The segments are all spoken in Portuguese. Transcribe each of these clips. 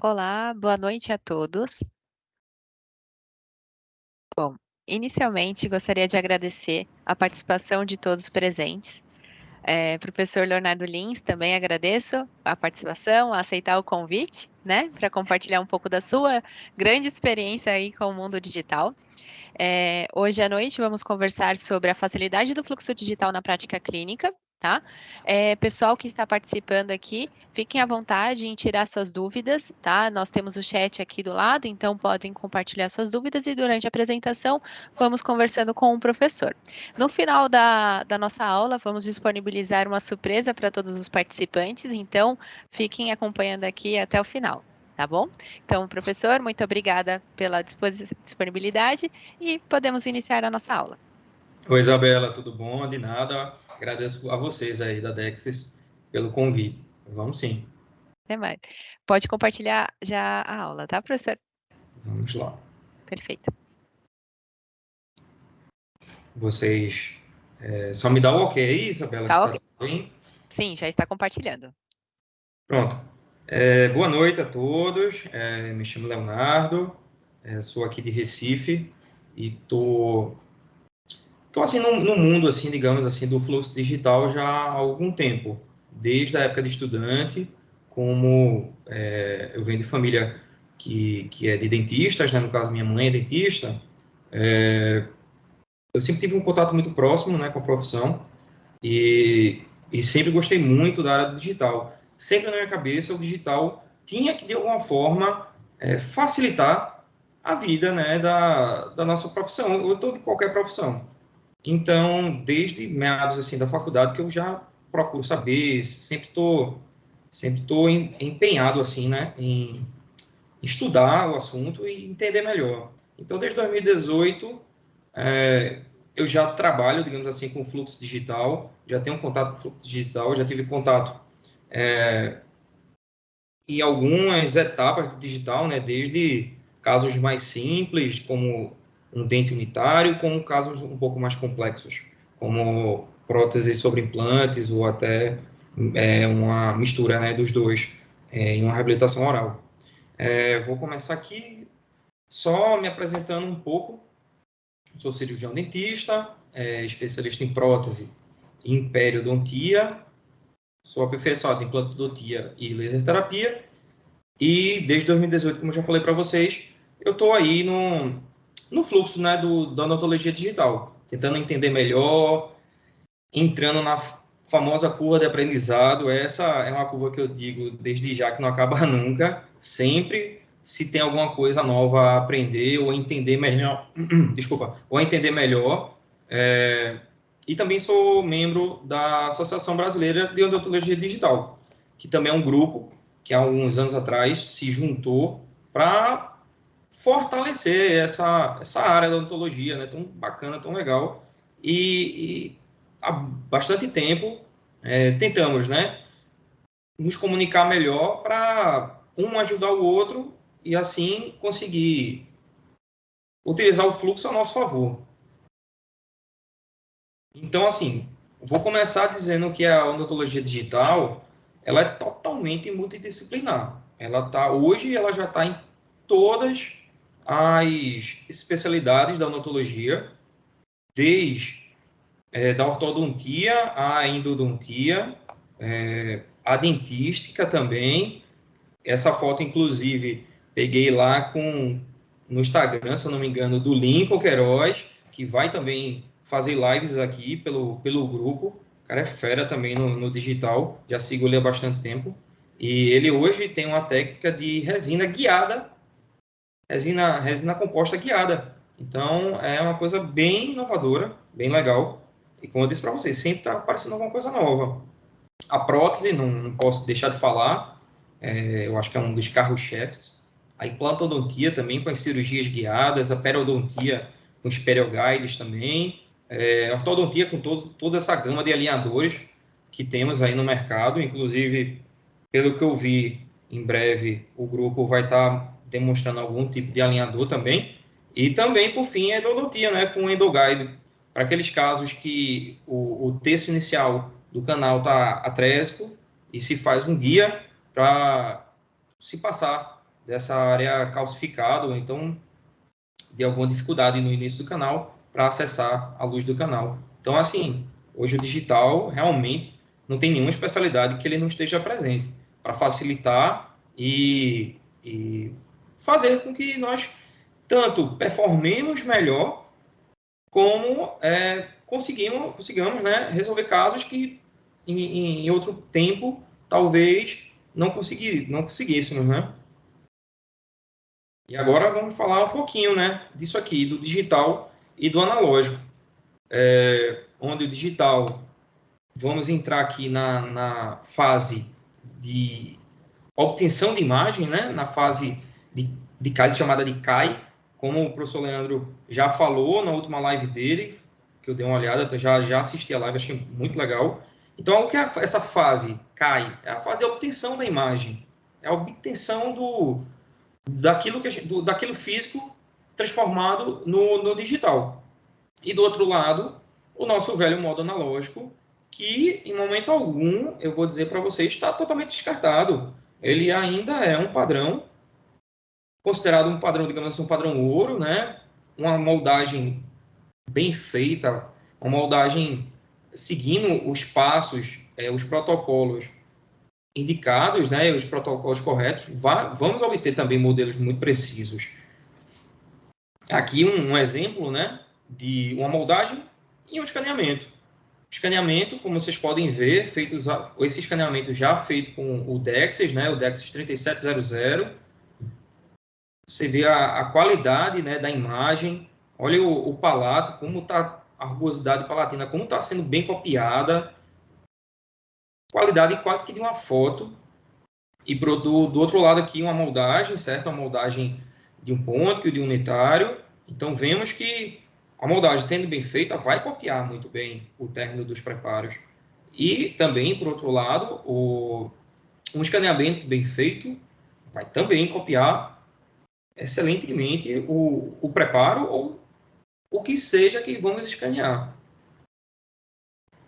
Olá, boa noite a todos. Bom, inicialmente gostaria de agradecer a participação de todos presentes. Professor Leonardo Lins, também agradeço a participação, a aceitar o convite, né, para compartilhar um pouco da sua grande experiência aí com o mundo digital. Hoje à noite vamos conversar sobre a facilidade do fluxo digital na prática clínica, tá? Pessoal que está participando aqui, fiquem à vontade em tirar suas dúvidas, tá? Nós temos o chat aqui do lado, então podem compartilhar suas dúvidas e durante a apresentação vamos conversando com o professor. No final da nossa aula, vamos disponibilizar uma surpresa para todos os participantes, então fiquem acompanhando aqui até o final, tá bom? Então, professor, muito obrigada pela disponibilidade e podemos iniciar a nossa aula. Oi, Isabela, tudo bom? De nada. Agradeço a vocês aí da Dexis pelo convite. Vamos sim. Até mais. Pode compartilhar já a aula, tá, professor? Vamos lá. Perfeito. Vocês só me dá o ok aí, Isabela? Tá Se ok. tá bem? Sim, já está compartilhando. Pronto. Boa noite a todos. Me chamo Leonardo, sou aqui de Recife e tô assim no mundo assim, digamos assim, do fluxo digital já há algum tempo, desde a época de estudante, como eu venho de família que é de dentistas, né? No caso minha mãe é dentista, eu sempre tive um contato muito próximo, né, com a profissão e sempre gostei muito da área do digital. Sempre na minha cabeça o digital tinha que de alguma forma facilitar a vida, né, da nossa profissão, ou de qualquer profissão. Então, desde meados assim da faculdade que eu já procuro saber, sempre tô empenhado assim, né, em estudar o assunto e entender melhor. Então, desde 2018, eu já trabalho, digamos assim, com fluxo digital, já tenho contato com fluxo digital, já tive contato em algumas etapas do digital, né, desde casos mais simples, como um dente unitário, como casos um pouco mais complexos, como próteses sobre implantes ou até uma mistura, né, dos dois em uma reabilitação oral. Vou começar aqui só me apresentando um pouco. Sou cirurgião dentista, especialista em prótese e em periodontia, sou aperfeiçoado em implantodontia e laser terapia. E desde 2018, como eu já falei para vocês, eu estou aí no fluxo, né, da odontologia digital, tentando entender melhor, entrando na famosa curva de aprendizado. Essa é uma curva que eu digo desde já que não acaba nunca. Sempre se tem alguma coisa nova a aprender ou entender melhor, desculpa, ou entender melhor. E também sou membro da Associação Brasileira de Odontologia Digital, que também é um grupo que há alguns anos atrás se juntou para fortalecer essa área da odontologia, né, tão bacana, tão legal. E há bastante tempo tentamos, né, nos comunicar melhor para um ajudar o outro e assim conseguir utilizar o fluxo a nosso favor. Então, assim, vou começar dizendo que a odontologia digital ela é totalmente multidisciplinar. Hoje ela já está em todas as especialidades da odontologia, desde da ortodontia à endodontia, a dentística também. Essa foto, inclusive, peguei lá no Instagram, se eu não me engano, do Lincoln Queiroz, que vai também fazer lives aqui pelo grupo. O cara é fera também no digital, já sigo ele há bastante tempo. E ele hoje tem uma técnica de resina guiada, resina composta guiada. Então, é uma coisa bem inovadora, bem legal. E como eu disse para vocês, sempre está aparecendo alguma coisa nova. A prótese, não posso deixar de falar, eu acho que é um dos carros-chefes. A implantodontia também, com as cirurgias guiadas, a periodontia com os perioguides também, a ortodontia com toda essa gama de alinhadores que temos aí no mercado. Inclusive, pelo que eu vi, em breve o grupo vai estar demonstrando algum tipo de alinhador também. E também, por fim, a endodontia, né, com o endoguide, para aqueles casos que o texto inicial do canal está atrésico e se faz um guia para se passar dessa área calcificada, ou então de alguma dificuldade no início do canal para acessar a luz do canal. Então, assim, hoje o digital realmente não tem nenhuma especialidade que ele não esteja presente para facilitar e fazer com que nós tanto performemos melhor, como consigamos, né, resolver casos que em outro tempo talvez não conseguíssemos, né? E agora vamos falar um pouquinho, né, disso aqui, do digital e do analógico. Onde o digital, vamos entrar aqui na fase de obtenção de imagem, né, na fase de CAI, chamada de CAI, como o professor Leandro já falou na última live dele, que eu dei uma olhada, já assisti a live, achei muito legal. Então, o que é essa fase CAI? É a fase de obtenção da imagem, é a obtenção daquilo físico transformado no digital. E do outro lado, o nosso velho modo analógico, que em momento algum, eu vou dizer para vocês, está totalmente descartado. Ele ainda é um padrão, considerado um padrão, digamos assim, um padrão ouro, né? Uma moldagem bem feita, uma moldagem seguindo os passos, os protocolos indicados, né? Os protocolos corretos. Vamos obter também modelos muito precisos. Aqui um exemplo, né? De uma moldagem e um escaneamento. Escaneamento, como vocês podem ver, esse escaneamento já feito com o DEXIS, né? O DEXIS 3700. Você vê a qualidade, né, da imagem. Olha o palato, como está a rugosidade palatina, como está sendo bem copiada. Qualidade quase que de uma foto. E do outro lado aqui uma moldagem, certo? Uma moldagem de um ponto e de um unitário. Então vemos que a moldagem sendo bem feita vai copiar muito bem o término dos preparos. E também, por outro lado, um escaneamento bem feito vai também copiar excelentemente o preparo ou o que seja que vamos escanear.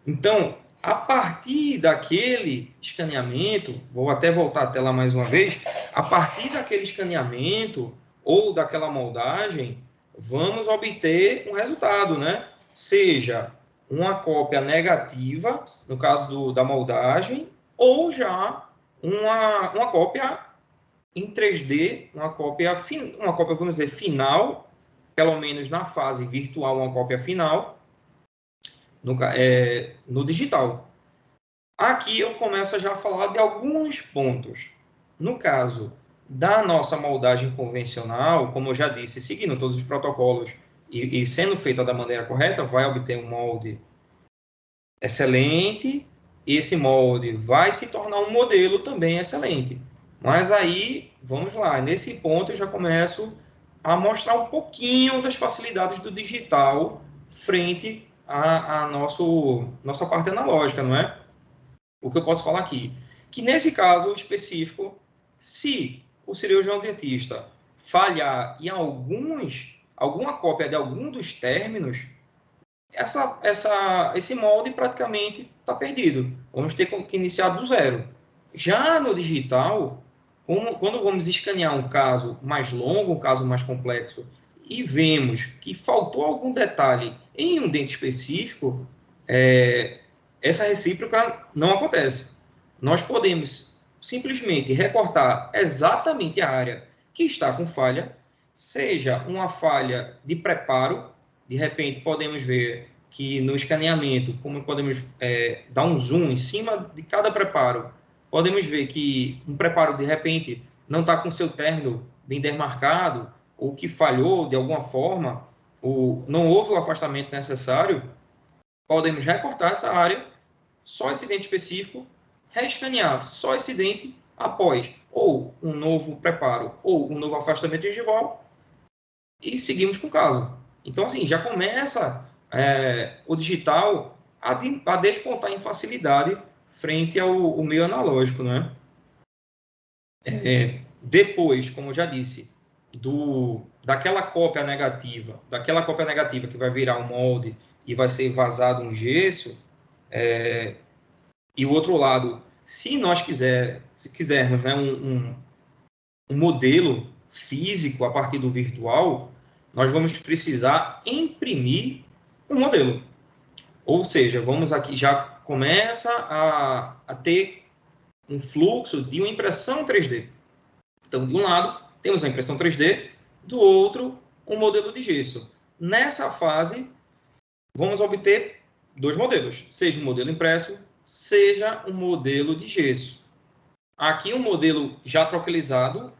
Então, a partir daquele escaneamento, vou até voltar a tela mais uma vez, a partir daquele escaneamento ou daquela moldagem, vamos obter um resultado, né? Seja uma cópia negativa, no caso da moldagem, ou já uma cópia em 3D, uma cópia, vamos dizer, final, pelo menos na fase virtual, uma cópia final, no digital. Aqui eu começo já a falar de alguns pontos. No caso da nossa moldagem convencional, como eu já disse, seguindo todos os protocolos e sendo feita da maneira correta, vai obter um molde excelente, e esse molde vai se tornar um modelo também excelente. Mas aí, vamos lá, nesse ponto eu já começo a mostrar um pouquinho das facilidades do digital frente à nossa parte analógica, não é? O que eu posso falar aqui? Que nesse caso específico, se o cirurgião dentista falhar em alguma cópia de algum dos términos, esse molde praticamente está perdido. Vamos ter que iniciar do zero. Já no digital, quando vamos escanear um caso mais longo, um caso mais complexo, e vemos que faltou algum detalhe em um dente específico, essa recíproca não acontece. Nós podemos simplesmente recortar exatamente a área que está com falha, seja uma falha de preparo, de repente podemos ver que no escaneamento, como podemos dar um zoom em cima de cada preparo, podemos ver que um preparo de repente não está com seu término bem demarcado, ou que falhou de alguma forma, ou não houve o afastamento necessário, podemos recortar essa área, só esse dente específico, reescanear só esse dente após ou um novo preparo ou um novo afastamento gengival e seguimos com o caso. Então, assim, já começa o digital a despontar em facilidade frente ao meio analógico, né? Depois, como eu já disse, daquela cópia negativa que vai virar um molde e vai ser vazado um gesso, e o outro lado, se quisermos, né, um modelo físico a partir do virtual, nós vamos precisar imprimir um modelo. Ou seja, vamos aqui, já começa a ter um fluxo de uma impressão 3D. Então, de um lado, temos a impressão 3D, do outro, um modelo de gesso. Nessa fase, vamos obter dois modelos, seja um modelo impresso, seja um modelo de gesso. Aqui um modelo já trocalizado,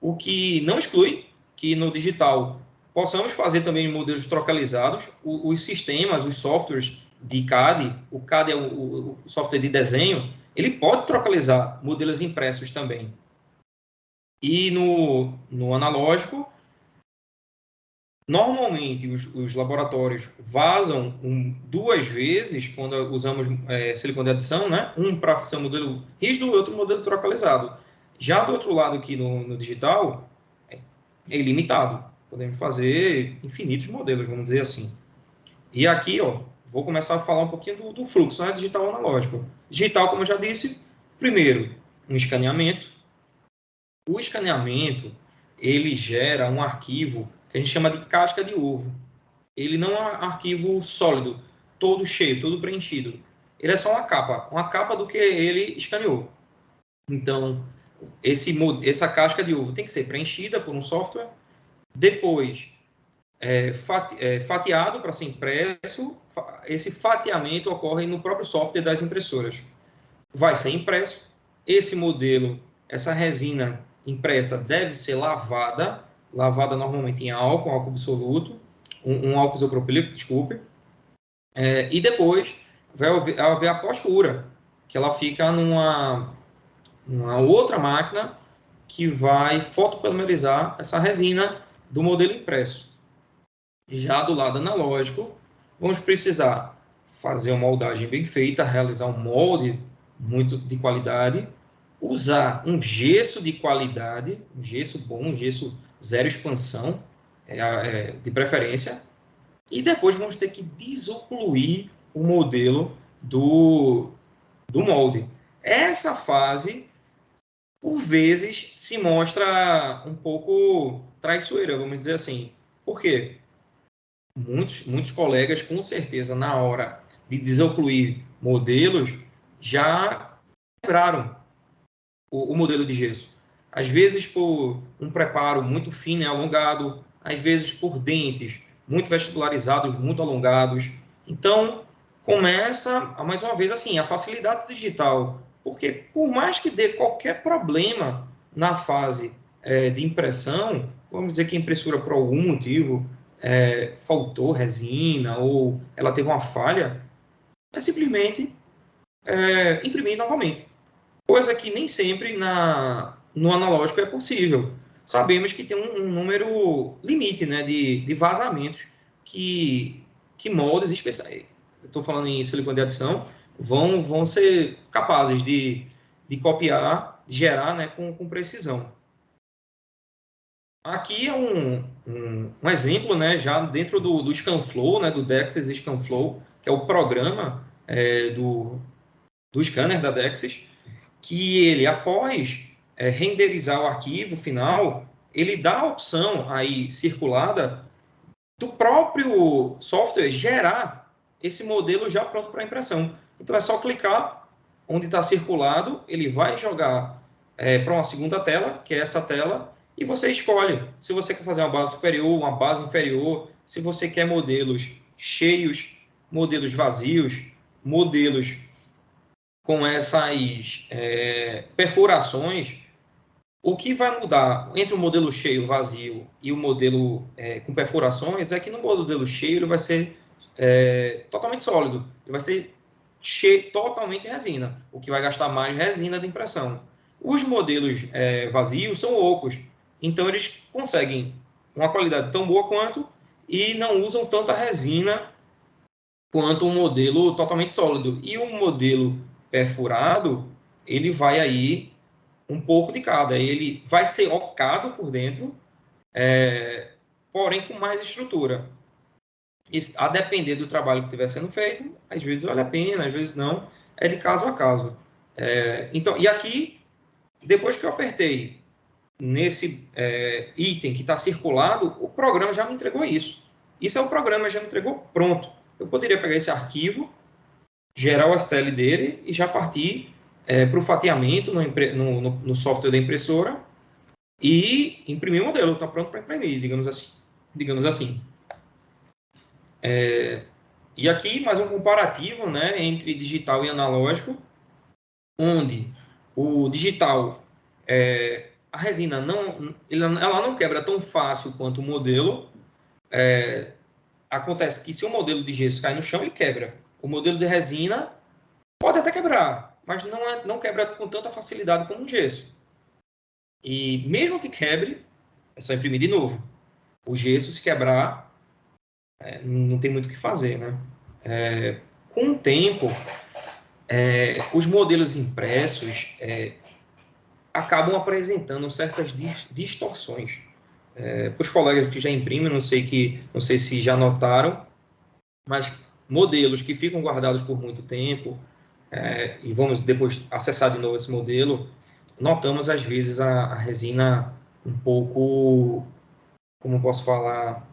o que não exclui que no digital possamos fazer também modelos trocalizados. Os sistemas, os softwares de CAD, o CAD é o software de desenho, ele pode trocalizar modelos impressos também. E no analógico, normalmente os laboratórios vazam duas vezes quando usamos silicone de adição, né? Um para ser um modelo rígido e outro modelo trocalizado. Já do outro lado aqui no digital, é ilimitado. Podemos fazer infinitos modelos, vamos dizer assim. E aqui, ó, vou começar a falar um pouquinho do fluxo, né? Digital ou analógico. Digital, como eu já disse, primeiro, um escaneamento. O escaneamento, ele gera um arquivo que a gente chama de casca de ovo. Ele não é um arquivo sólido, todo cheio, todo preenchido. Ele é só uma capa do que ele escaneou. Então, essa casca de ovo tem que ser preenchida por um software, depois fatiado para ser impresso. Esse fatiamento ocorre no próprio software das impressoras. Vai ser impresso, esse modelo, essa resina impressa deve ser lavada normalmente em álcool absoluto, um álcool isopropílico, desculpe, e depois vai haver a pós-cura, que ela fica numa outra máquina que vai fotopolimerizar essa resina do modelo impresso. Já do lado analógico, vamos precisar fazer uma moldagem bem feita, realizar um molde muito de qualidade, usar um gesso de qualidade, um gesso bom, um gesso zero expansão, de preferência, e depois vamos ter que desocluir o modelo do molde. Essa fase, por vezes, se mostra um pouco traiçoeira, vamos dizer assim. Por quê? Muitos colegas, com certeza, na hora de desocluir modelos, já quebraram o modelo de gesso. Às vezes por um preparo muito fino e alongado, às vezes por dentes muito vestibularizados, muito alongados. Então, começa, mais uma vez, assim, a facilidade digital. Porque, por mais que dê qualquer problema na fase de impressão, vamos dizer que a impressora, por algum motivo, faltou resina ou ela teve uma falha, é simplesmente imprimir novamente. Coisa que nem sempre no analógico é possível. Sabemos que tem um número limite, né, de vazamentos que moldes especiais, estou falando em silicone de adição, vão ser capazes de copiar, de gerar, né, com precisão. Aqui é um exemplo, né, já dentro do ScanFlow, né, do Dexys ScanFlow, que é o programa do scanner da Dexys, que ele, após renderizar o arquivo final, ele dá a opção aí circulada do próprio software gerar esse modelo já pronto para impressão. Então é só clicar onde está circulado, ele vai jogar para uma segunda tela, que é essa tela, e você escolhe se você quer fazer uma base superior, uma base inferior, se você quer modelos cheios, modelos vazios, modelos com essas perfurações. O que vai mudar entre o modelo cheio, vazio, e o modelo com perfurações é que no modelo cheio ele vai ser totalmente sólido, ele vai ser cheio, totalmente resina, o que vai gastar mais resina de impressão. Os modelos vazios são ocos, então eles conseguem uma qualidade tão boa quanto e não usam tanta resina quanto um modelo totalmente sólido. E o modelo perfurado, ele vai aí um pouco de cada. Ele vai ser ocado por dentro, porém com mais estrutura. Isso, a depender do trabalho que estiver sendo feito, às vezes vale a pena, às vezes não. É de caso a caso. Então, e aqui, depois que eu apertei nesse item que está circulado, o programa já me entregou isso. Isso é o programa, já me entregou pronto. Eu poderia pegar esse arquivo, gerar o STL dele e já partir para o fatiamento no software da impressora e imprimir o modelo. Está pronto para imprimir, digamos assim. E aqui mais um comparativo, né, entre digital e analógico, onde o digital, a resina ela não quebra tão fácil quanto o modelo. Acontece que se o modelo de gesso cai no chão, ele quebra. O modelo de resina pode até quebrar, mas não quebra com tanta facilidade como o gesso. E mesmo que quebre, é só imprimir de novo. O gesso, se quebrar, não tem muito o que fazer, né? Com o tempo, os modelos impressos acabam apresentando certas distorções. Para os colegas que já imprimem, não sei se já notaram, mas modelos que ficam guardados por muito tempo, e vamos depois acessar de novo esse modelo, notamos às vezes a resina um pouco, como posso falar,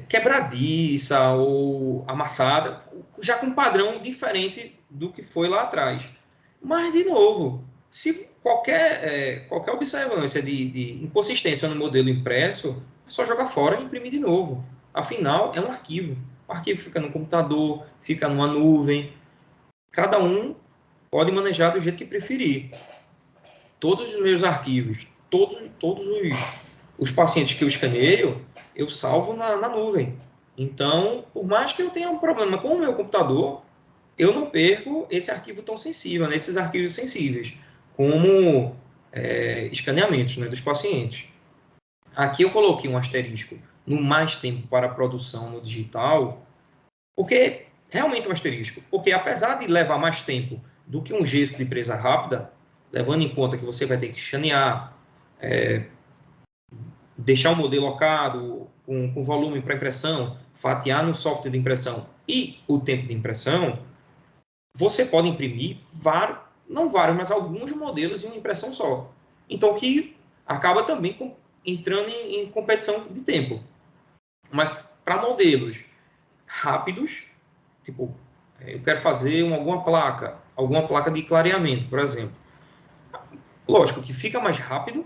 quebradiça ou amassada, já com um padrão diferente do que foi lá atrás. Mas, de novo, se qualquer observância de inconsistência no modelo impresso, é só jogar fora e imprimir de novo. Afinal, é um arquivo. O arquivo fica no computador, fica numa nuvem. Cada um pode manejar do jeito que preferir. Todos os meus arquivos, todos os pacientes que eu escaneio, eu salvo na nuvem. Então, por mais que eu tenha um problema com o meu computador, eu não perco esse arquivo tão sensível, nesses arquivos sensíveis, como escaneamentos, né, dos pacientes. Aqui eu coloquei um asterisco no mais tempo para produção no digital, porque realmente é um asterisco, porque apesar de levar mais tempo do que um gesso de presa rápida, levando em conta que você vai ter que escanear, deixar o modelo locado com volume para impressão, fatiar no software de impressão e o tempo de impressão, você pode imprimir não vários, mas alguns modelos em uma impressão só. Então, que acaba também entrando em competição de tempo. Mas para modelos rápidos, tipo, eu quero fazer alguma placa de clareamento, por exemplo. Lógico que fica mais rápido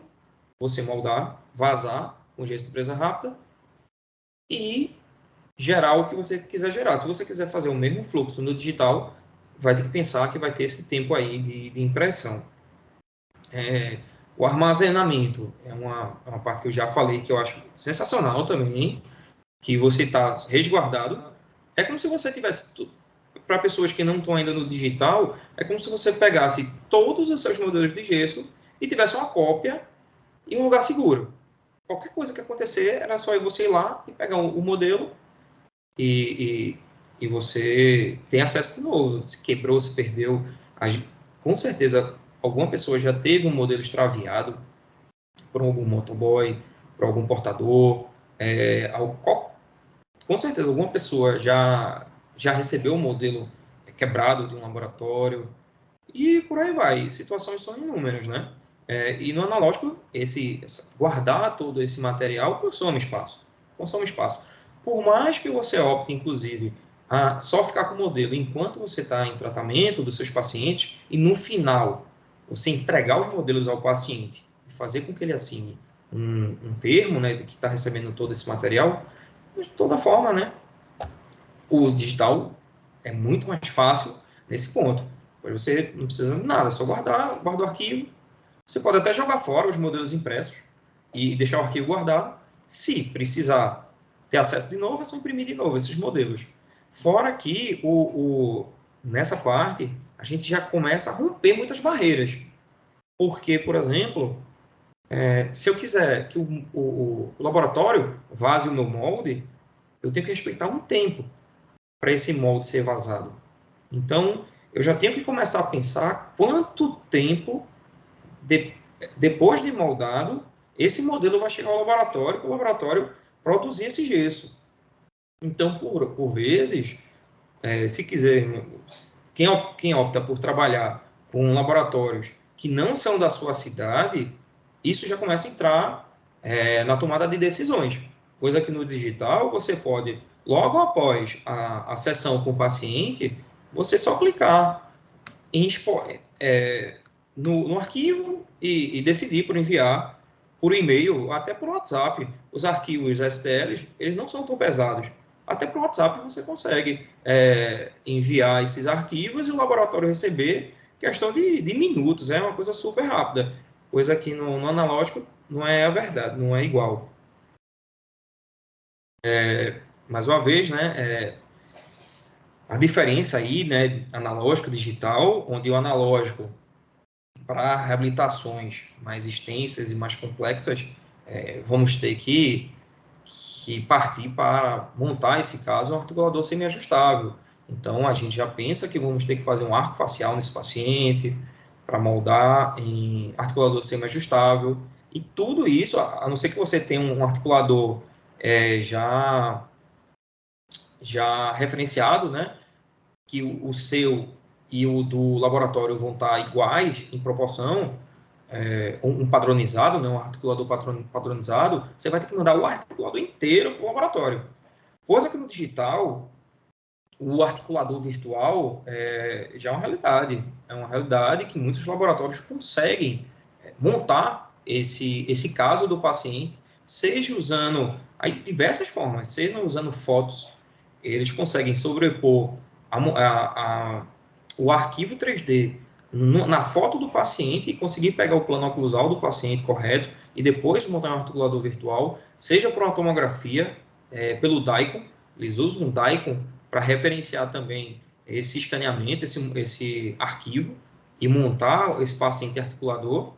você moldar, vazar com gesso de presa rápida e gerar o que você quiser gerar. Se você quiser fazer o mesmo fluxo no digital, vai ter que pensar que vai ter esse tempo aí de impressão. O armazenamento é uma parte que eu já falei que eu acho sensacional também, que você está resguardado. É como se você tivesse, para pessoas que não estão ainda no digital, é como se você pegasse todos os seus modelos de gesso e tivesse uma cópia em um lugar seguro. Qualquer coisa que acontecer, era só você ir lá e pegar o modelo e você tem acesso de novo. Se quebrou, se perdeu. Com certeza, alguma pessoa já teve um modelo extraviado por algum motoboy, por algum portador. Com certeza, alguma pessoa já recebeu um modelo quebrado de um laboratório. E por aí vai. Situações são inúmeras, né? E no analógico, guardar todo esse material consome espaço. Por mais que você opte, inclusive, a só ficar com o modelo enquanto você está em tratamento dos seus pacientes e no final você entregar os modelos ao paciente e fazer com que ele assine um termo, né, de que está recebendo todo esse material, de toda forma, né, o digital é muito mais fácil nesse ponto. Pois você não precisa de nada, é só guarda o arquivo. Você pode até jogar fora os modelos impressos e deixar o arquivo guardado. Se precisar ter acesso de novo, é só imprimir de novo esses modelos. Fora que, nessa parte, a gente já começa a romper muitas barreiras. Porque, por exemplo, se eu quiser que o laboratório vaze o meu molde, eu tenho que respeitar um tempo para esse molde ser vazado. Então, eu já tenho que começar a pensar quanto tempo, depois de moldado, esse modelo vai chegar ao laboratório, para o laboratório produzir esse gesso. Então, por vezes, se quiser, quem opta por trabalhar com laboratórios que não são da sua cidade, isso já começa a entrar na tomada de decisões. Coisa que no digital você pode, logo após a sessão com o paciente, você só clicar no arquivo e decidir por enviar por e-mail, até por WhatsApp. Os arquivos STLs, eles não são tão pesados. Até por WhatsApp você consegue enviar esses arquivos e o laboratório receber questão de minutos. É uma coisa super rápida. Coisa que no analógico não é a verdade, não é igual. Mais uma vez, né, a diferença aí, né, analógico e digital, onde o analógico, para reabilitações mais extensas e mais complexas, vamos ter que partir para montar, esse caso, um articulador semiajustável. Então, a gente já pensa que vamos ter que fazer um arco facial nesse paciente para moldar em articulador semiajustável. E tudo isso, a não ser que você tenha um articulador já referenciado, né, que o seu e o do laboratório vão estar iguais em proporção, um padronizado, né, um articulador padronizado, você vai ter que mandar o articulador inteiro para o laboratório. Coisa que no digital, o articulador virtual já é uma realidade. É uma realidade que muitos laboratórios conseguem montar esse caso do paciente, seja usando aí, diversas formas, seja usando fotos, eles conseguem sobrepor o arquivo 3D na foto do paciente e conseguir pegar o plano oclusal do paciente correto e depois montar um articulador virtual, seja por uma tomografia, pelo DICOM, eles usam um DICOM para referenciar também esse escaneamento, esse arquivo e montar esse paciente articulador.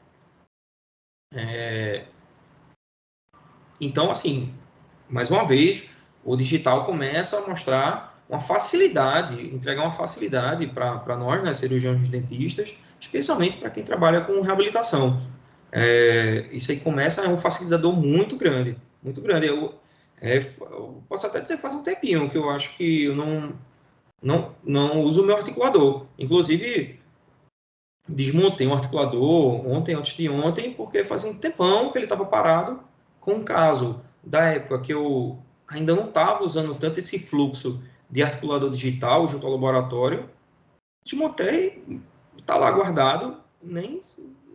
Então, assim, mais uma vez, o digital começa a mostrar uma facilidade, entregar uma facilidade para nós, né, cirurgiões dentistas, especialmente para quem trabalha com reabilitação. Isso aí começa, é um facilitador muito grande, muito grande. Eu posso até dizer faz um tempinho que eu acho que eu não uso o meu articulador. Inclusive, desmontei um articulador ontem, antes de ontem, porque fazia um tempão que ele estava parado, com um caso da época que eu ainda não estava usando tanto esse fluxo de articulador digital junto ao laboratório. Desmontei, está lá guardado,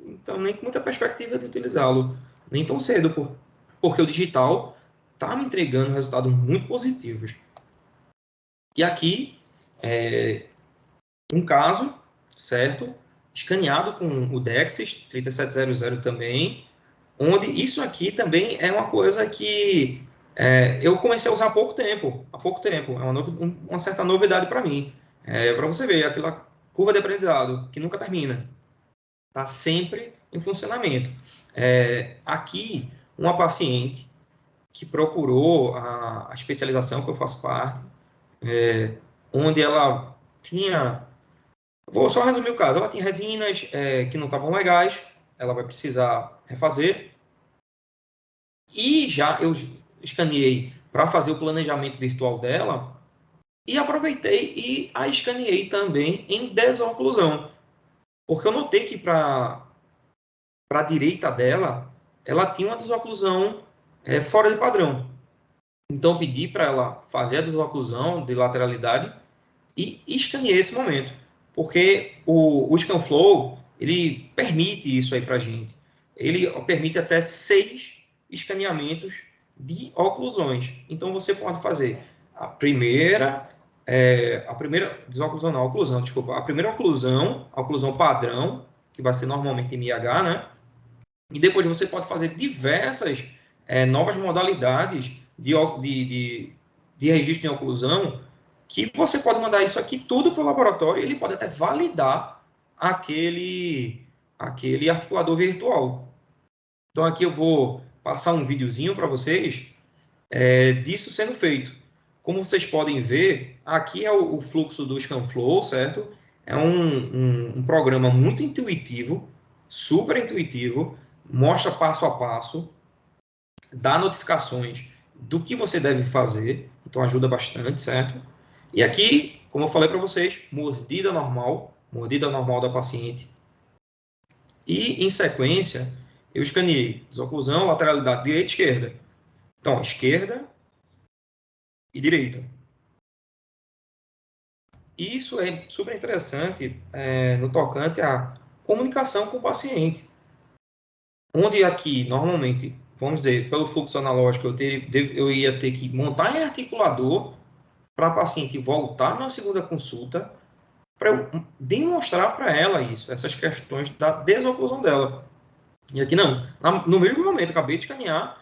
então nem com muita perspectiva de utilizá-lo, nem tão cedo, porque o digital está me entregando resultados muito positivos. E aqui, um caso, certo? Escaneado com o DEXIS 3700 também, onde isso aqui também é uma coisa que eu comecei a usar há pouco tempo, é uma certa novidade para mim. Para você ver, aquela curva de aprendizado que nunca termina, está sempre em funcionamento. Aqui, uma paciente que procurou a especialização que eu faço parte, onde ela tinha... Vou só resumir o caso. Ela tinha resinas que não estavam legais, ela vai precisar refazer. E já eu escaneei para fazer o planejamento virtual dela e aproveitei e a escaneei também em desoclusão. Porque eu notei que para a direita dela, ela tinha uma desoclusão fora de padrão. Então, eu pedi para ela fazer a desoclusão de lateralidade e escaneei esse momento. Porque o ScanFlow, ele permite isso aí para a gente. Ele permite até 6 escaneamentos de oclusões. Então, você pode fazer a primeira desoclusão, não, oclusão, desculpa. A primeira oclusão, a oclusão padrão, que vai ser normalmente MIH, né? E depois você pode fazer diversas novas modalidades de registro em oclusão, que você pode mandar isso aqui tudo para o laboratório e ele pode até validar aquele articulador virtual. Então, aqui eu vou passar um videozinho para vocês disso sendo feito. Como vocês podem ver, aqui é o fluxo do ScanFlow, certo? É um programa muito intuitivo, super intuitivo, mostra passo a passo, dá notificações do que você deve fazer, então ajuda bastante, certo? E aqui, como eu falei para vocês, mordida normal da paciente. E, em sequência, Eu escaneei desoclusão, lateralidade direita e esquerda. Então, esquerda e direita. Isso é super interessante no tocante à comunicação com o paciente. Onde aqui, normalmente, vamos dizer, pelo fluxo analógico, eu ia ter que montar em articulador para a paciente voltar na segunda consulta para eu demonstrar para ela isso, essas questões da desoclusão dela. E aqui não. No mesmo momento, acabei de escanear,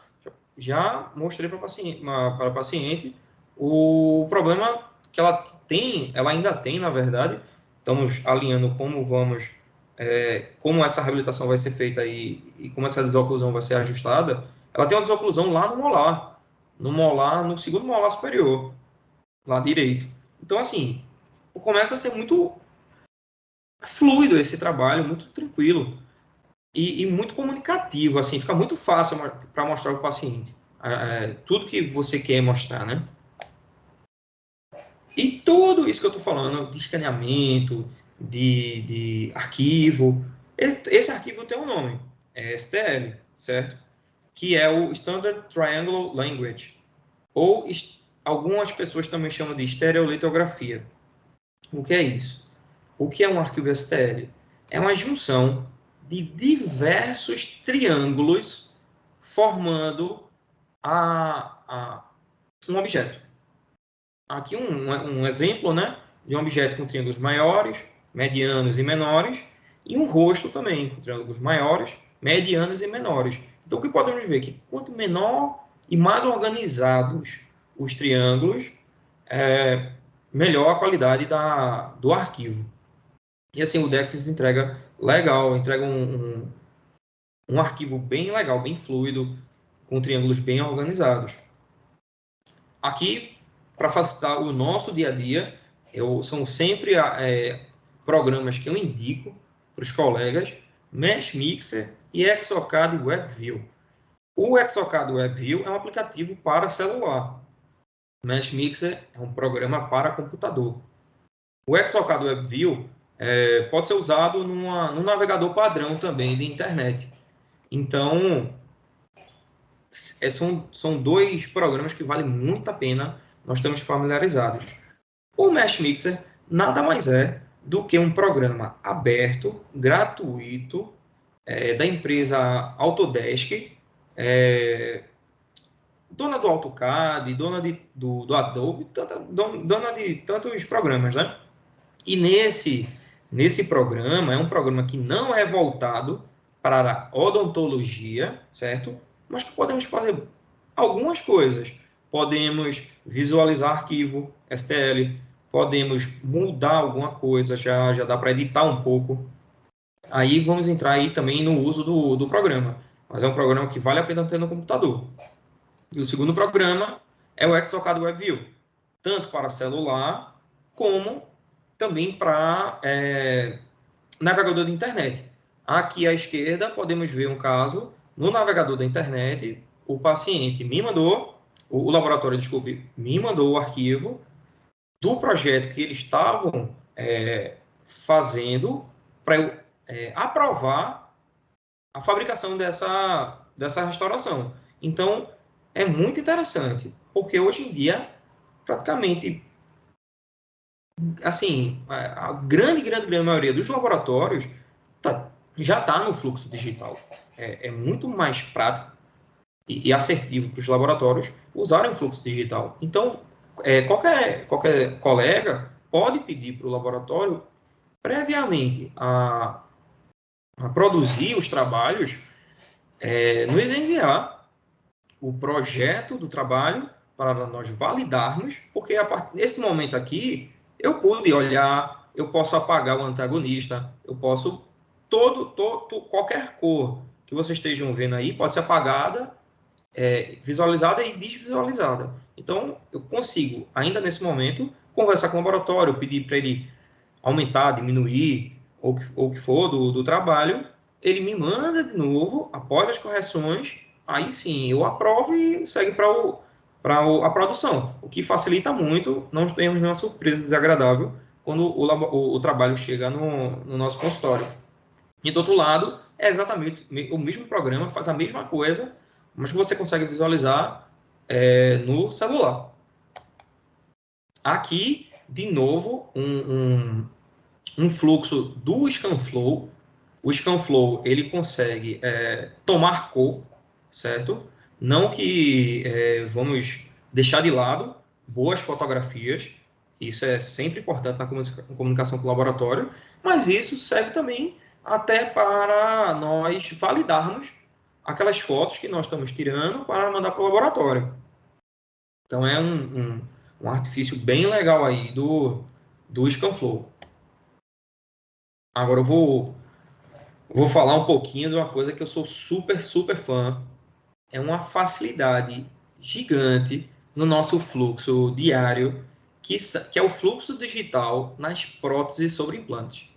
já mostrei para a paciente o problema que ela ainda tem, na verdade. Estamos alinhando como essa reabilitação vai ser feita e como essa desoclusão vai ser ajustada. Ela tem uma desoclusão lá no segundo molar superior, lá direito. Então, assim, começa a ser muito fluido esse trabalho, muito tranquilo e muito comunicativo, assim, fica muito fácil para mostrar ao paciente tudo que você quer mostrar, né? E tudo isso que eu estou falando, de escaneamento, de arquivo, esse arquivo tem um nome, é STL, certo? Que é o Standard Triangular Language, ou algumas pessoas também chamam de estereolitografia. O que é isso? O que é um arquivo STL? É uma junção de diversos triângulos formando um objeto. Aqui um exemplo, né, de um objeto com triângulos maiores, medianos e menores, e um rosto também, com triângulos maiores, medianos e menores. Então, o que podemos ver? Que quanto menor e mais organizados os triângulos, melhor a qualidade do arquivo. E assim, o Dexys entrega legal, entrega um arquivo bem legal, bem fluido, com triângulos bem organizados. Aqui, para facilitar o nosso dia a dia, são sempre programas que eu indico para os colegas, Mesh Mixer e Exocad WebView. O Exocad WebView é um aplicativo para celular. Mesh Mixer é um programa para computador. O Exocad WebView pode ser usado num navegador padrão também de internet. Então, são dois programas que valem muito a pena nós estamos familiarizados. O Mesh Mixer nada mais é do que um programa aberto, gratuito, da empresa Autodesk, dona do AutoCAD, dona do Adobe, dona de tantos programas, né? E nesse programa, é um programa que não é voltado para a odontologia, certo? Mas que podemos fazer algumas coisas. Podemos visualizar arquivo STL, podemos mudar alguma coisa, já dá para editar um pouco. Aí vamos entrar aí também no uso do programa. Mas é um programa que vale a pena ter no computador. E o segundo programa é o Exocad WebView, tanto para celular como também para navegador de internet. Aqui à esquerda podemos ver um caso no navegador da internet. O paciente me mandou, o laboratório, desculpe, me mandou o arquivo do projeto que eles estavam fazendo para eu aprovar a fabricação dessa restauração. Então, é muito interessante, porque hoje em dia, praticamente, assim, a grande maioria dos laboratórios já está no fluxo digital. É muito mais prático e assertivo para os laboratórios usarem o fluxo digital. Então, qualquer colega pode pedir para o laboratório previamente a produzir os trabalhos, nos enviar o projeto do trabalho para nós validarmos, porque a partir desse momento aqui, eu pude olhar, eu posso apagar o antagonista, eu posso qualquer cor que vocês estejam vendo aí pode ser apagada, visualizada e desvisualizada. Então, eu consigo, ainda nesse momento, conversar com o laboratório, pedir para ele aumentar, diminuir, ou o que for do trabalho, ele me manda de novo, após as correções, aí sim, eu aprovo e segue para a produção, o que facilita muito, não temos nenhuma surpresa desagradável quando o trabalho chega no nosso consultório. E do outro lado, é exatamente o mesmo programa, faz a mesma coisa, mas que você consegue visualizar no celular. Aqui, de novo, um fluxo do ScanFlow. O ScanFlow ele consegue tomar cor, certo? Não que vamos deixar de lado boas fotografias, isso é sempre importante na comunicação com o laboratório, mas isso serve também até para nós validarmos aquelas fotos que nós estamos tirando para mandar para o laboratório. Então é um artifício bem legal aí do ScanFlow. Agora eu vou falar um pouquinho de uma coisa que eu sou super, super fã. É uma facilidade gigante no nosso fluxo diário, que é o fluxo digital nas próteses sobre implantes.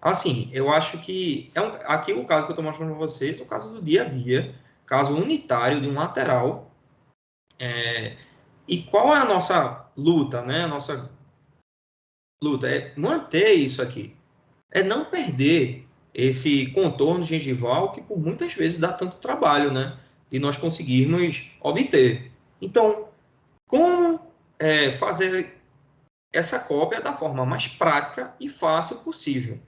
Assim, eu acho que aqui o caso que eu estou mostrando para vocês é o caso do dia a dia, caso unitário de um lateral. E qual é a nossa luta, né? A nossa luta é manter isso aqui, é não perder esse contorno gengival que por muitas vezes dá tanto trabalho, né? De nós conseguirmos obter. Então, como fazer essa cópia da forma mais prática e fácil possível?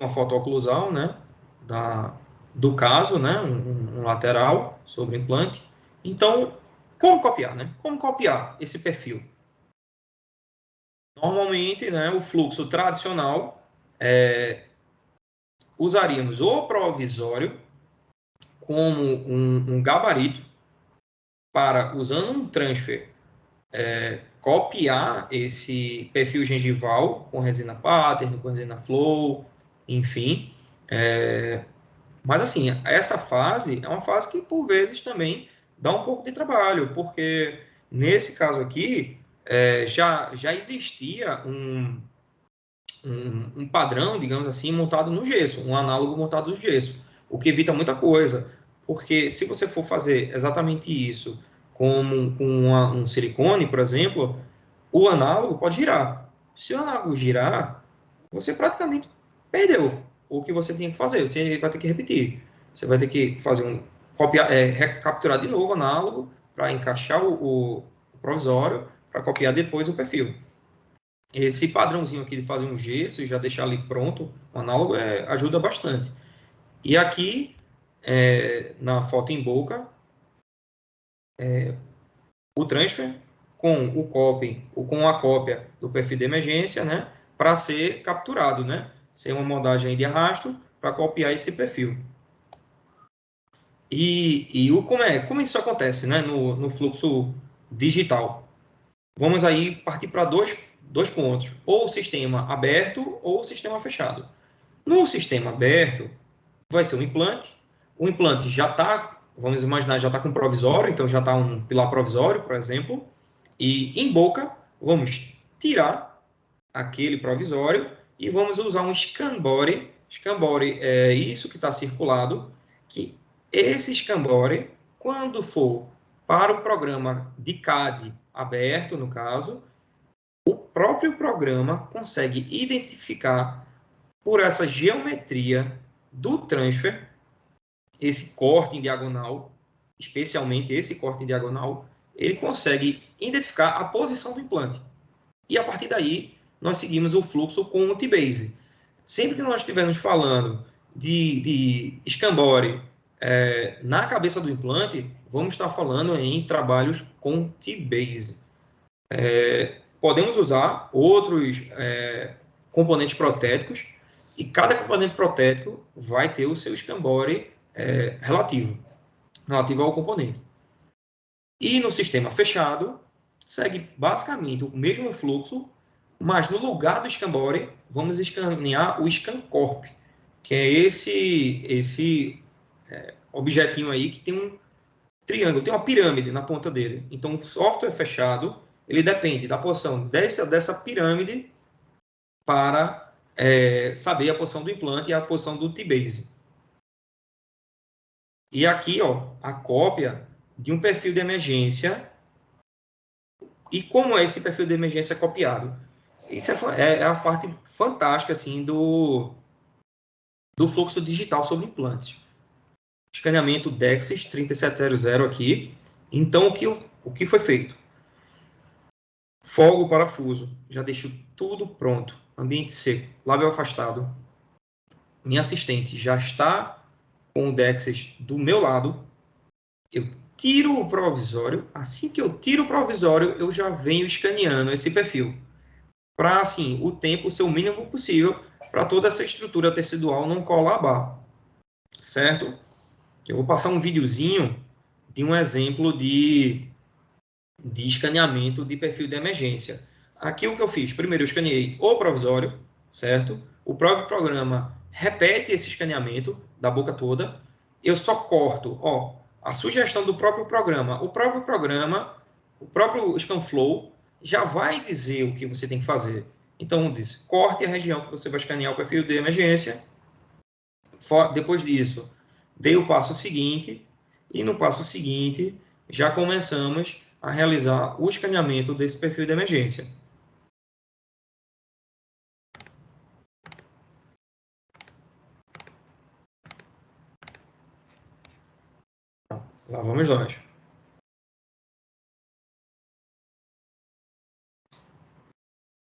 Uma foto oclusal, né? Do caso, né? Um lateral sobre o implante. Então, como copiar, né? Como copiar esse perfil? Normalmente, né, o fluxo tradicional usaríamos o provisório como um gabarito para, usando um transfer, copiar esse perfil gengival com resina pattern, com resina flow, enfim. Mas, assim, essa fase é uma fase que, por vezes, também dá um pouco de trabalho, porque, nesse caso aqui, já existia um padrão, digamos assim, montado no gesso, um análogo montado no gesso, o que evita muita coisa, porque se você for fazer exatamente isso com um silicone, por exemplo, o análogo pode girar. Se o análogo girar, você praticamente perdeu o que você tinha que fazer, você vai ter que repetir. Você vai ter que fazer recapturar de novo o análogo para encaixar o provisório, para copiar depois o perfil. Esse padrãozinho aqui de fazer um gesso e já deixar ali pronto, o análogo, ajuda bastante. E aqui, na foto em boca, o transfer com o copy ou com a cópia do perfil de emergência, né, para ser capturado, né, sem uma moldagem de arrasto, para copiar esse perfil. Como isso acontece, né, no fluxo digital? Vamos aí partir para dois pontos, ou o sistema aberto ou o sistema fechado. No sistema aberto, vai ser um implante. O implante já está, vamos imaginar, já está com provisório, então já está um pilar provisório, por exemplo. E em boca, vamos tirar aquele provisório e vamos usar um scan body. Scan body é isso que está circulado, que esse scan body, quando for para o programa de CAD aberto, no caso, o próprio programa consegue identificar por essa geometria do transfer, esse corte em diagonal, especialmente esse corte em diagonal, ele consegue identificar a posição do implante. E a partir daí, nós seguimos o fluxo com o T-Base. Sempre que nós estivermos falando de escambore na cabeça do implante, vamos estar falando em trabalhos com T-Base. Podemos usar outros componentes protéticos, e cada componente protético vai ter o seu escambore relativo ao componente. E no sistema fechado, segue basicamente o mesmo fluxo, mas no lugar do escambore, vamos escanear o ScanCorp, que é esse objetinho aí que tem um triângulo, tem uma pirâmide na ponta dele. Então, o software fechado, ele depende da posição dessa pirâmide para saber a posição do implante e a posição do T-Base. E aqui, ó, a cópia de um perfil de emergência. E como é esse perfil de emergência copiado? Isso é a parte fantástica assim, do fluxo digital sobre implantes. Escaneamento DEXIS 3700 aqui. Então, o que foi feito? Folga o parafuso, já deixo tudo pronto. Ambiente seco, lábio afastado. Minha assistente já está com o DEXIS do meu lado. Eu tiro o provisório. Assim que eu tiro o provisório, eu já venho escaneando esse perfil. Para, assim, o tempo ser o mínimo possível para toda essa estrutura tecidual não colabar. Certo? Eu vou passar um videozinho de um exemplo de escaneamento de perfil de emergência. Aqui o que eu fiz? Primeiro eu escaneei o provisório, certo? O próprio programa repete esse escaneamento da boca toda. Eu só corto, ó, a sugestão do próprio programa. O próprio ScanFlow já vai dizer o que você tem que fazer. Então diz, corte a região que você vai escanear o perfil de emergência. Depois disso, dei o passo seguinte e no passo seguinte já começamos a realizar o escaneamento desse perfil de emergência. Lá vamos nós.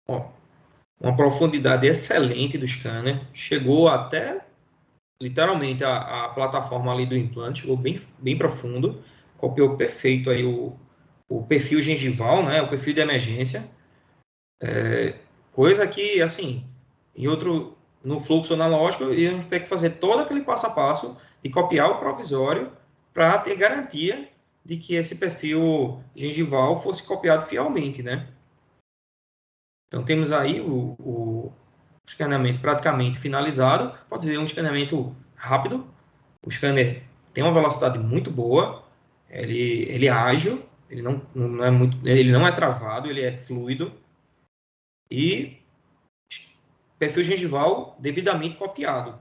Ó, uma profundidade excelente do scanner, chegou até literalmente a plataforma ali do implante, chegou bem profundo, copiou perfeito aí o perfil gengival, né, o perfil de emergência, coisa que, assim, no fluxo analógico, íamos ter que fazer todo aquele passo a passo e copiar o provisório para ter garantia de que esse perfil gengival fosse copiado fielmente, né? Então, temos aí o escaneamento praticamente finalizado. Pode ser um escaneamento rápido. O scanner tem uma velocidade muito boa. Ele é ágil. Ele não é travado, ele é fluido. E perfil gengival devidamente copiado.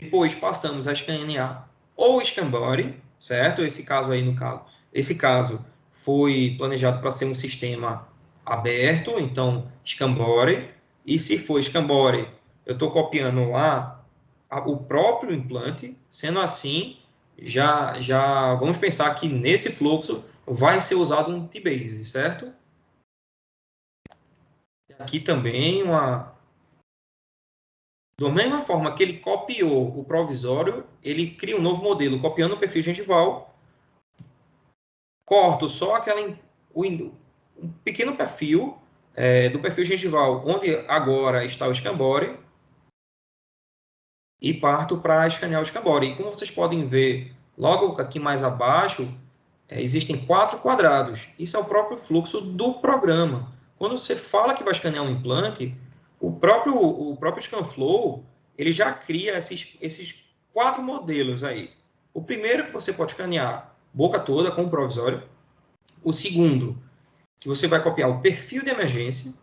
Depois passamos a escanear o Scambori, certo? Esse caso foi planejado para ser um sistema aberto, então Scambori. E se for Scambori, eu estou copiando lá o próprio implante. Sendo assim, já vamos pensar que nesse fluxo vai ser usado um T-Base, certo? Aqui também da mesma forma que ele copiou o provisório, ele cria um novo modelo, copiando o perfil gengival, corto só um pequeno perfil do perfil gengival, onde agora está o Scambori, e parto para escanear o Scambori. E como vocês podem ver, logo aqui mais abaixo, existem 4 quadrados. Isso é o próprio fluxo do programa. Quando você fala que vai escanear um implante, o próprio ScanFlow ele já cria esses 4 modelos aí. O primeiro que você pode escanear boca toda com o provisório. O segundo, que você vai copiar o perfil de emergência.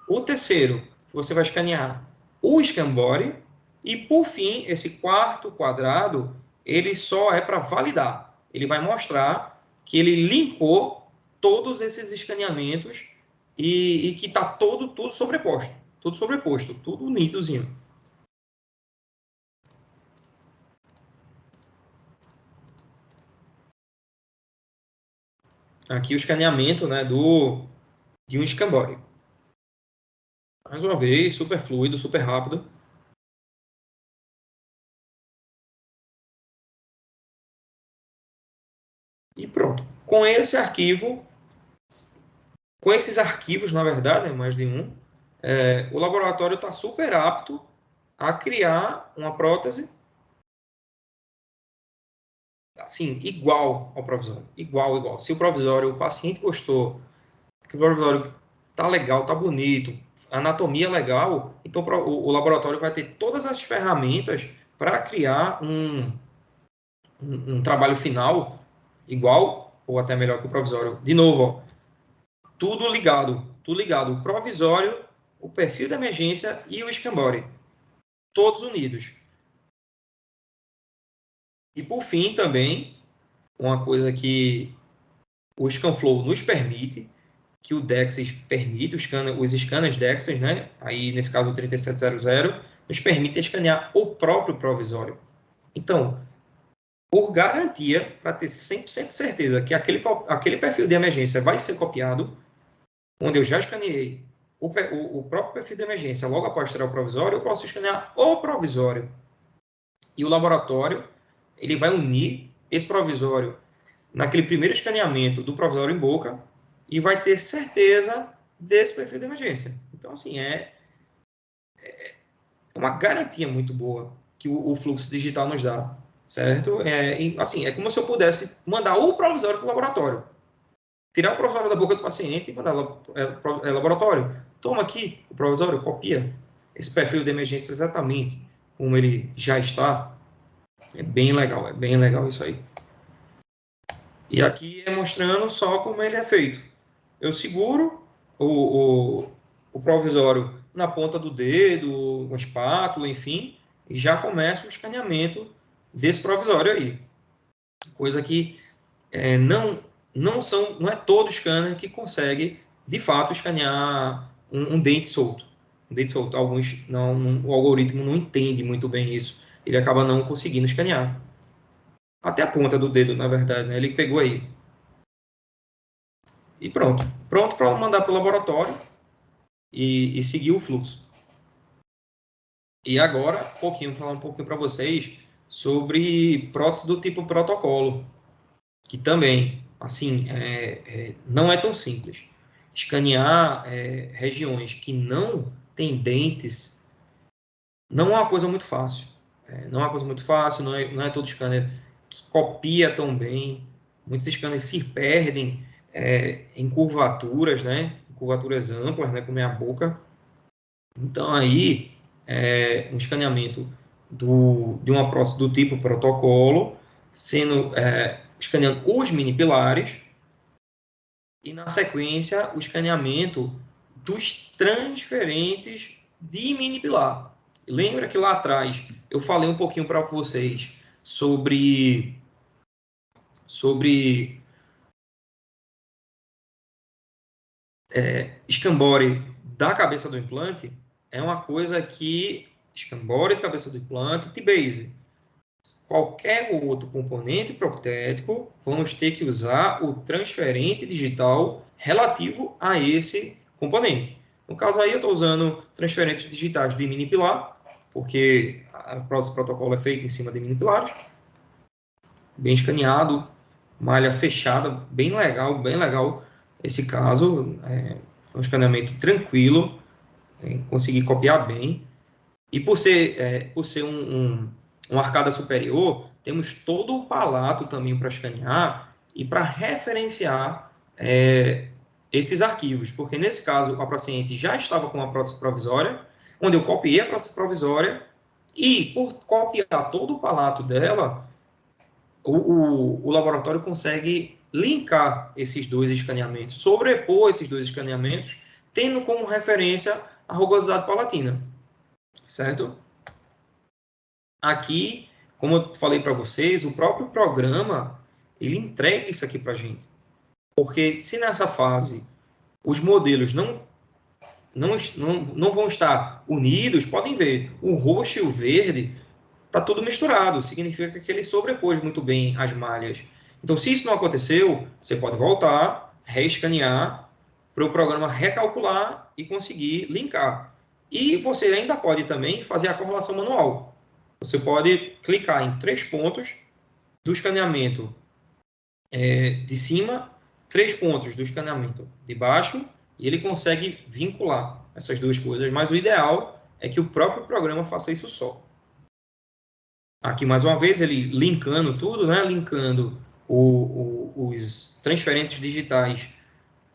O terceiro, que você vai escanear o Scambori. E, por fim, esse quarto quadrado, ele só é para validar. Ele vai mostrar que ele linkou todos esses escaneamentos e que está tudo sobreposto. Tudo sobreposto, tudo unidozinho. Aqui o escaneamento, né, de um Scambori. Mais uma vez, super fluido, super rápido. E pronto. Com esses arquivos, na verdade, mais de um, o laboratório está super apto a criar uma prótese assim, igual ao provisório. Igual, igual. Se o provisório, o paciente gostou, que o provisório tá legal, tá bonito, anatomia legal, então o laboratório vai ter todas as ferramentas para criar um trabalho final igual ou até melhor que o provisório. De novo, ó, tudo ligado, tudo ligado. O provisório, o perfil de emergência e o Scambori, todos unidos. E por fim também, uma coisa que o ScanFlow nos permite que o DEXIS permite, os scanners DEXIS, né? Aí, nesse caso, o 3700, nos permite escanear o próprio provisório. Então, por garantia, para ter 100% de certeza que aquele perfil de emergência vai ser copiado, onde eu já escaneei o próprio perfil de emergência logo após tirar o provisório, eu posso escanear o provisório. E o laboratório, ele vai unir esse provisório naquele primeiro escaneamento do provisório em boca e vai ter certeza desse perfil de emergência. Então, assim, é uma garantia muito boa que o fluxo digital nos dá, certo? Assim, é como se eu pudesse mandar o provisório para o laboratório. Tirar o provisório da boca do paciente e mandar para o laboratório. Toma aqui o provisório, copia esse perfil de emergência exatamente como ele já está. É bem legal isso aí. E aqui é mostrando só como ele é feito. Eu seguro o provisório na ponta do dedo, uma espátula, enfim, e já começa o escaneamento desse provisório aí. Coisa que não é todo scanner que consegue, de fato, escanear um dente solto. Um dente solto. Alguns o algoritmo não entende muito bem isso. Ele acaba não conseguindo escanear. Até a ponta do dedo, na verdade, né? Ele pegou aí. E pronto. Pronto para mandar para o laboratório e seguir o fluxo. E agora, falar um pouquinho para vocês sobre prótese do tipo protocolo, que também, assim, não é tão simples. Escanear regiões que não têm dentes não é uma coisa muito fácil. Não é uma coisa muito fácil, não é todo scanner que copia tão bem. Muitos scanners se perdem em curvaturas, né? Curvaturas amplas, né? Como é a boca. Então, aí, um escaneamento de uma prótese do tipo protocolo, escaneando os mini pilares, e, na sequência, o escaneamento dos transferentes de mini pilar. Lembra que lá atrás eu falei um pouquinho para vocês sobre escambore da cabeça do implante? É uma coisa que escambore da cabeça do implante, T-base. Qualquer outro componente protético, vamos ter que usar o transferente digital relativo a esse componente. No caso aí, eu estou usando transferentes digitais de mini pilar, porque o próximo protocolo é feito em cima de mini pilares, bem escaneado, malha fechada, bem legal esse caso, foi um escaneamento tranquilo, consegui copiar bem, e por ser uma arcada superior, temos todo o palato também para escanear e para referenciar esses arquivos, porque nesse caso a paciente já estava com uma prótese provisória, onde eu copiei a prótese provisória e por copiar todo o palato dela, o laboratório consegue linkar esses dois escaneamentos, sobrepor esses dois escaneamentos, tendo como referência a rugosidade palatina, certo? Aqui, como eu falei para vocês, o próprio programa, ele entrega isso aqui para a gente. Porque se nessa fase os modelos não vão estar unidos, podem ver, o roxo e o verde está tudo misturado, significa que ele sobrepôs muito bem as malhas. Então, se isso não aconteceu, você pode voltar, reescanear, para o programa recalcular e conseguir linkar. E você ainda pode também fazer a correlação manual. Você pode clicar em 3 pontos do escaneamento de cima, 3 pontos do escaneamento de baixo, e ele consegue vincular essas duas coisas. Mas o ideal é que o próprio programa faça isso só. Aqui, mais uma vez, ele linkando tudo, né? Linkando os transferentes digitais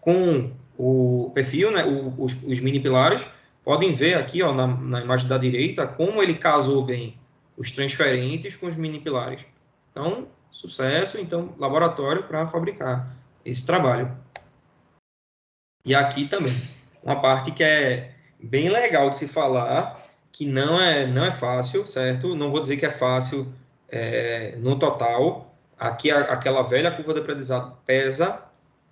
com o perfil, né? Os mini pilares. Podem ver aqui, ó, na imagem da direita, como ele casou bem os transferentes com os mini pilares. Então, sucesso, então, laboratório para fabricar esse trabalho. E aqui também, uma parte que é bem legal de se falar, que não é fácil, certo? Não vou dizer que é fácil no total. Aqui, aquela velha curva de aprendizado pesa,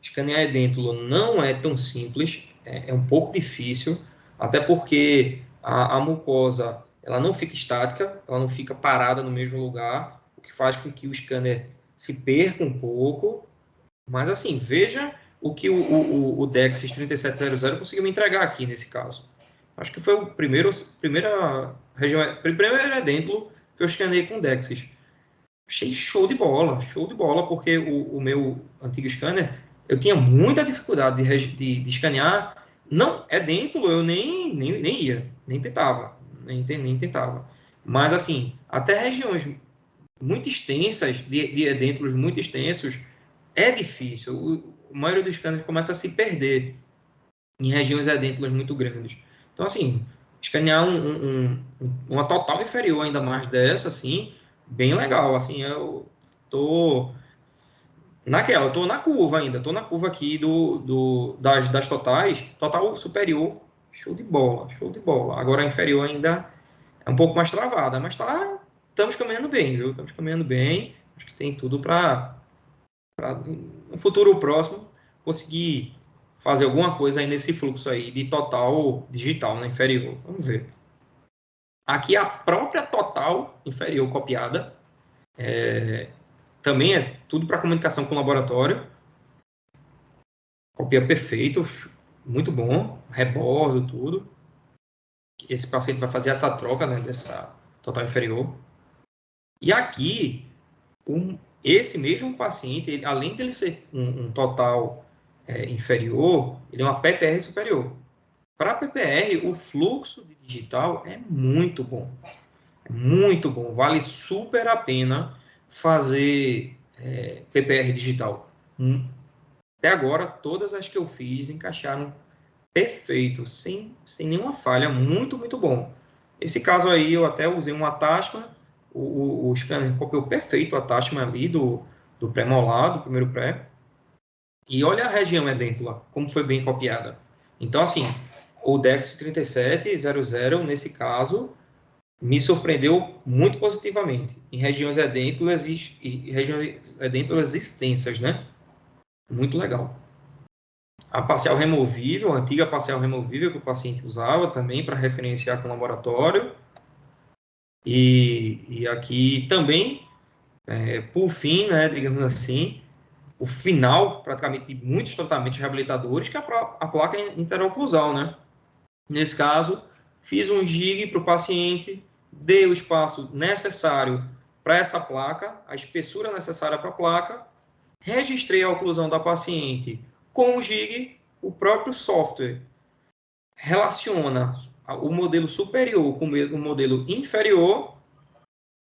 escanear edêntulo não é tão simples, é um pouco difícil, até porque a mucosa ela não fica estática, ela não fica parada no mesmo lugar, o que faz com que o scanner se perca um pouco. Mas, assim, veja o que o Dexys 3700 conseguiu me entregar aqui nesse caso. Acho que foi o primeiro edêntulo que eu escaneei com o Dexys. Achei show de bola, porque o meu antigo scanner, eu tinha muita dificuldade de escanear. Não, edêntulo eu nem ia, nem tentava. Mas, assim, até regiões muito extensas, de edêntulos muito extensos, é difícil. A maioria dos scanners começa a se perder em regiões edêntulas muito grandes. Então, assim, escanear uma total inferior ainda mais dessa, assim, bem legal. Assim, eu tô tô na curva ainda, tô na curva aqui das totais, total superior, show de bola, show de bola. Agora a inferior ainda é um pouco mais travada, mas estamos caminhando bem, viu? Estamos caminhando bem, acho que tem tudo para no futuro próximo conseguir fazer alguma coisa aí nesse fluxo aí de total digital, né, inferior. Vamos ver. Aqui a própria total inferior copiada, também é tudo para comunicação com o laboratório. Copia perfeito, muito bom, rebordo, tudo. Esse paciente vai fazer essa troca, né, dessa total inferior. E aqui, esse mesmo paciente, além dele ser um total inferior, ele é uma PPR superior. Para PPR, o fluxo de digital é muito bom. É muito bom. Vale super a pena fazer PPR digital. Até agora, todas as que eu fiz encaixaram perfeito, sem nenhuma falha. Muito, muito bom. Esse caso aí, eu até usei um attachment. O scanner copiou perfeito o attachment ali do pré-molar, do primeiro pré. E olha a região edêntula, como foi bem copiada. Então, assim, o DEX 3700, nesse caso, me surpreendeu muito positivamente em regiões edêntulas e regiões edêntulas extensas, né? Muito legal. A parcial removível, a antiga parcial removível que o paciente usava também para referenciar com o laboratório. E aqui também, por fim, né, digamos assim, o final, praticamente, de muitos tratamentos reabilitadores, que é a placa interoclusal, né? Nesse caso, fiz um jig para o paciente, dei o espaço necessário para essa placa, a espessura necessária para a placa, registrei a oclusão da paciente com o jig, o próprio software relaciona o modelo superior com o modelo inferior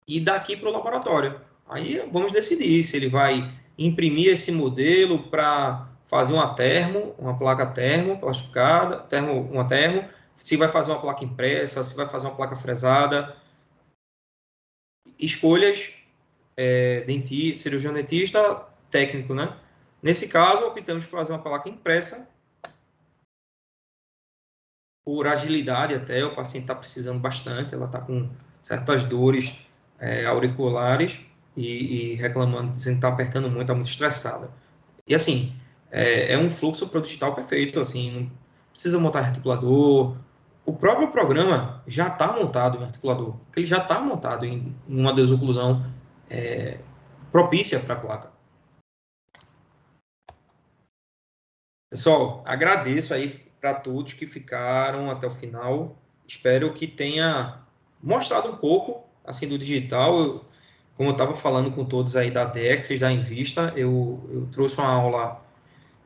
e daqui para o laboratório. Aí vamos decidir se ele vai imprimir esse modelo para fazer uma placa termo plastificada, uma termo, se vai fazer uma placa impressa, se vai fazer uma placa fresada. Escolhas, cirurgião dentista, técnico, né? Nesse caso, optamos por fazer uma placa impressa, por agilidade até, o paciente está precisando bastante, ela está com certas dores auriculares e reclamando, dizendo que está apertando muito, está muito estressada. E assim, é um fluxo digital perfeito, assim, não precisa montar articulador. O próprio programa já está montado em articulador, porque ele já está montado em uma desoclusão propícia para a placa. Pessoal, agradeço aí para todos que ficaram até o final. Espero que tenha mostrado um pouco assim do digital. Como eu estava falando com todos aí da Dexys, da Invista, eu trouxe uma aula,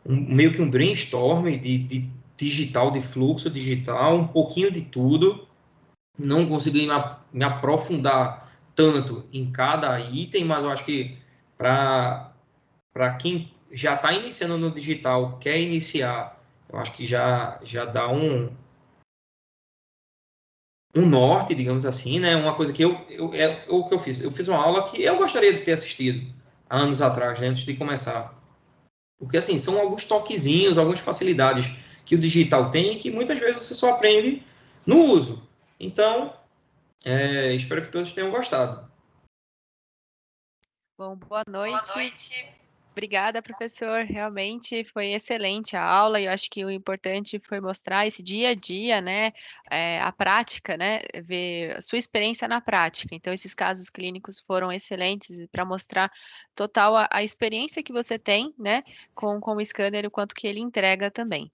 meio que um brainstorm de digital, de fluxo digital, um pouquinho de tudo. Não consegui me aprofundar tanto em cada item, mas eu acho que para quem já está iniciando no digital, quer iniciar, eu acho que já dá um norte, digamos assim, né? Uma coisa que o que eu fiz. Eu fiz uma aula que eu gostaria de ter assistido há anos atrás, né, antes de começar. Porque, assim, são alguns toquezinhos, algumas facilidades que o digital tem que muitas vezes você só aprende no uso. Então, espero que todos tenham gostado. Bom, boa noite. Obrigada, professor. Realmente foi excelente a aula e eu acho que o importante foi mostrar esse dia a dia, né, a prática, né, ver a sua experiência na prática. Então, esses casos clínicos foram excelentes para mostrar total a experiência que você tem, né, com o scanner e o quanto que ele entrega também.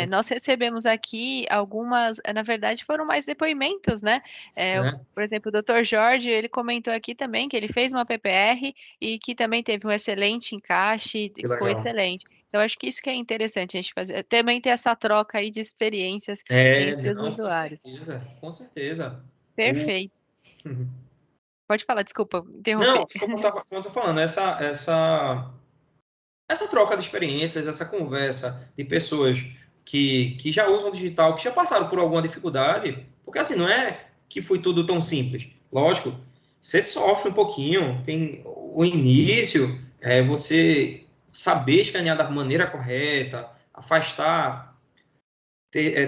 Nós recebemos aqui algumas, na verdade, foram mais depoimentos, né? Né? Por exemplo, o Dr. Jorge, ele comentou aqui também que ele fez uma PPR e que também teve um excelente encaixe, Que foi legal. excelente. Então, acho que isso que é interessante a gente fazer, também ter essa troca aí de experiências entre os Não, com usuários. certeza, com certeza. O... Perfeito. Pode falar, desculpa, Não, interromper. como eu tô falando, essa troca de experiências, essa conversa de pessoas que já usam digital, que já passaram por alguma dificuldade, porque assim, não é que foi tudo tão simples. Lógico, você sofre um pouquinho, tem o início, você saber escanear da maneira correta, afastar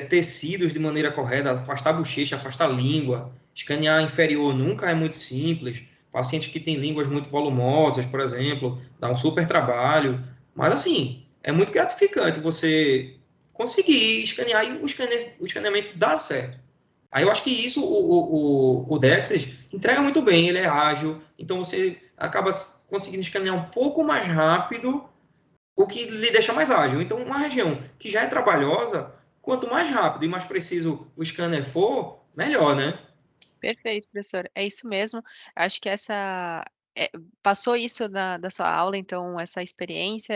tecidos de maneira correta, afastar bochecha, afastar língua, escanear inferior nunca é muito simples. Pacientes que têm línguas muito volumosas, por exemplo, dá um super trabalho. Mas, assim, é muito gratificante você conseguir escanear e o escaneamento dá certo. Aí eu acho que isso o Dexys entrega muito bem, ele é ágil, então você acaba conseguindo escanear um pouco mais rápido, o que lhe deixa mais ágil. Então, uma região que já é trabalhosa, quanto mais rápido e mais preciso o scanner for, melhor, né? Perfeito, professor. É isso mesmo. Acho que é, passou isso da sua aula, então essa experiência,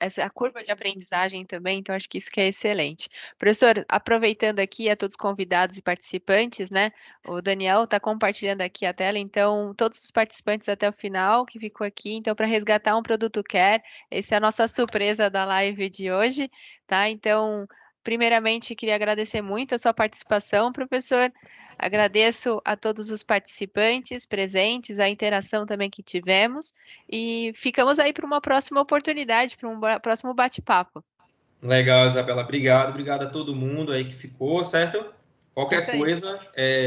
essa curva de aprendizagem também, então acho que isso que é excelente. Professor, aproveitando aqui a todos os convidados e participantes, né? O Daniel está compartilhando aqui a tela, então todos os participantes até o final que ficou aqui, então para resgatar um produto Care, essa é a nossa surpresa da live de hoje, tá? Então, primeiramente, queria agradecer muito a sua participação, professor. Agradeço a todos os participantes presentes, a interação também que tivemos e ficamos aí para uma próxima oportunidade, para um próximo bate-papo. Legal, Isabela. Obrigado, obrigado a todo mundo aí que ficou, certo? Isso Qualquer aí. coisa,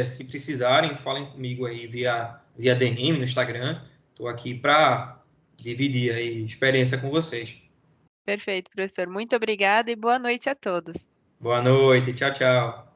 se precisarem, falem comigo aí via DM no Instagram. Estou aqui para dividir aí experiência com vocês. Perfeito, professor. Muito obrigada e boa noite a todos. Boa noite, tchau, tchau.